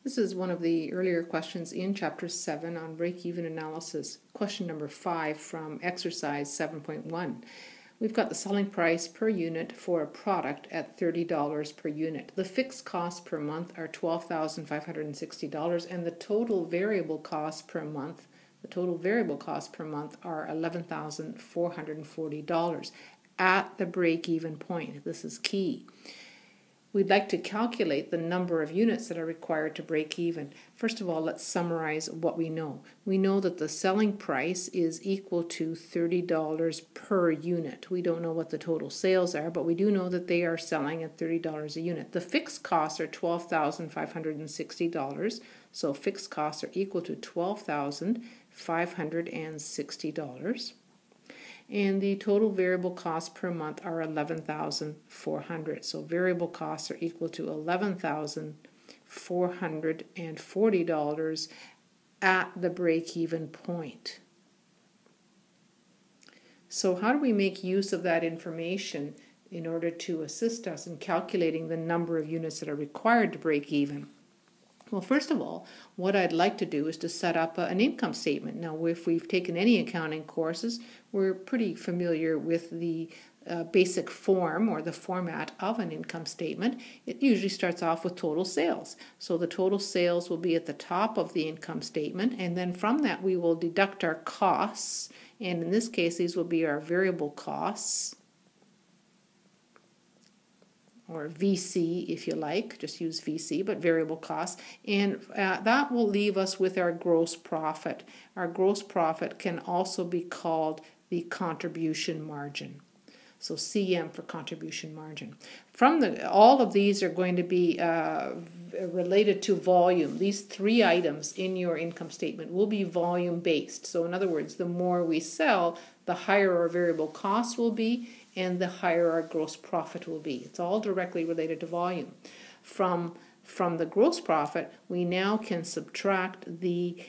This is one of the earlier questions in Chapter 7 on break-even analysis. Question number 5 from exercise 7.1. We've got the selling price per unit for a product at $30 per unit. The fixed costs per month are $12,560 and the total variable costs per month are $11,440 at the break-even point. This is key. We'd like to calculate the number of units that are required to break even. First of all, let's summarize what we know. We know that the selling price is equal to $30 per unit. We don't know what the total sales are, but we do know that they are selling at $30 a unit. The fixed costs are $12,560, so fixed costs are equal to $12,560. And the total variable costs per month are $11,400. So variable costs are equal to $11,440 at the break-even point. So how do we make use of that information in order to assist us in calculating the number of units that are required to break even? Well, first of all, what I'd like to do is to set up an income statement. Now, if we've taken any accounting courses, we're pretty familiar with the basic form or the format of an income statement. It usually starts off with total sales. So the total sales will be at the top of the income statement, and then from that we will deduct our costs, and in this case these will be our variable costs, or VC if you like, just use VC, but variable costs, and that will leave us with our gross profit. Our gross profit can also be called the contribution margin. So CM for contribution margin. All of these are going to be related to volume. These three items in your income statement will be volume based. So in other words, the more we sell, the higher our variable costs will be and the higher our gross profit will be. It's all directly related to volume. From the gross profit, we now can subtract the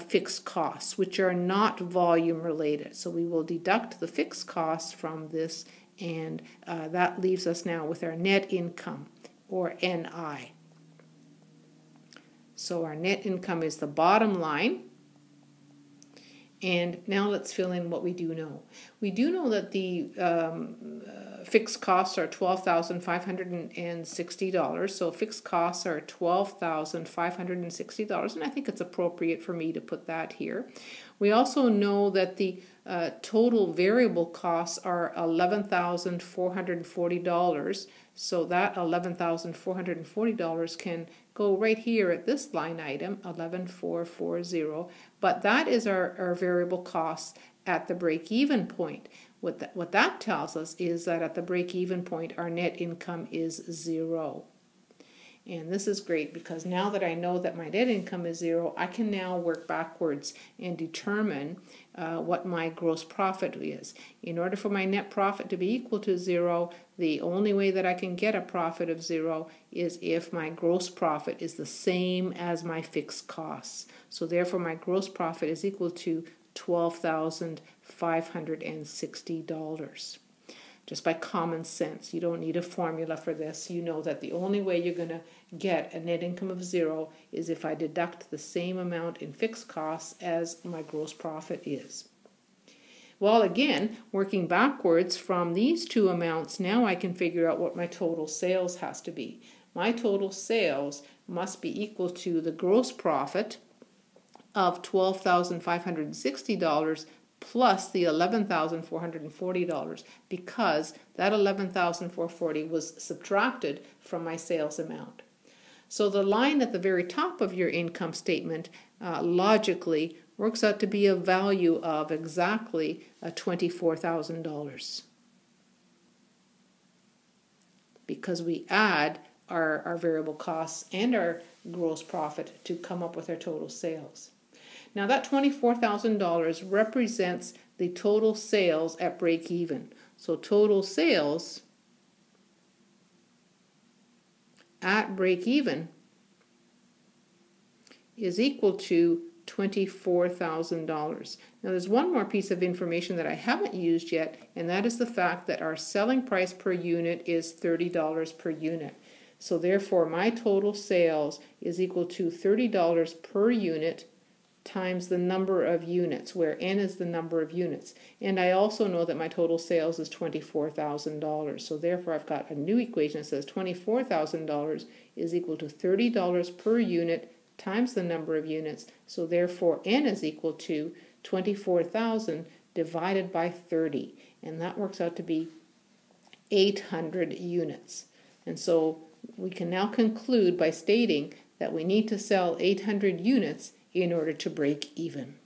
fixed costs, which are not volume related. So we will deduct the fixed costs from this, and that leaves us now with our net income, or NI. So our net income is the bottom line. And now let's fill in what we do know. We do know that the fixed costs are $12,560. So fixed costs are $12,560, and I think it's appropriate for me to put that here. We also know that the total variable costs are $11,440. So that $11,440 can go right here at this line item, 11,440, but that is our variable costs at the break-even point. What that tells us is that at the break-even point, our net income is zero. And this is great because now that I know that my net income is zero, I can now work backwards and determine what my gross profit is. In order for my net profit to be equal to zero, the only way that I can get a profit of zero is if my gross profit is the same as my fixed costs. So therefore my gross profit is equal to $12,560. Just by common sense. You don't need a formula for this. You know that the only way you're going to get a net income of zero is if I deduct the same amount in fixed costs as my gross profit is. Well, again, working backwards from these two amounts, now I can figure out what my total sales has to be. My total sales must be equal to the gross profit of $12,560 plus the $11,440, because that $11,440 was subtracted from my sales amount. So the line at the very top of your income statement logically works out to be a value of exactly $24,000, because we add our variable costs and our gross profit to come up with our total sales. Now that $24,000 represents the total sales at break-even. So total sales at break-even is equal to $24,000. Now there's one more piece of information that I haven't used yet, and that is the fact that our selling price per unit is $30 per unit. So therefore, my total sales is equal to $30 per unit times the number of units, where N is the number of units. And I also know that my total sales is $24,000. So therefore, I've got a new equation that says $24,000 is equal to $30 per unit times the number of units. So therefore, N is equal to 24,000 divided by 30. And that works out to be 800 units. And so we can now conclude by stating that we need to sell 800 units in order to break even.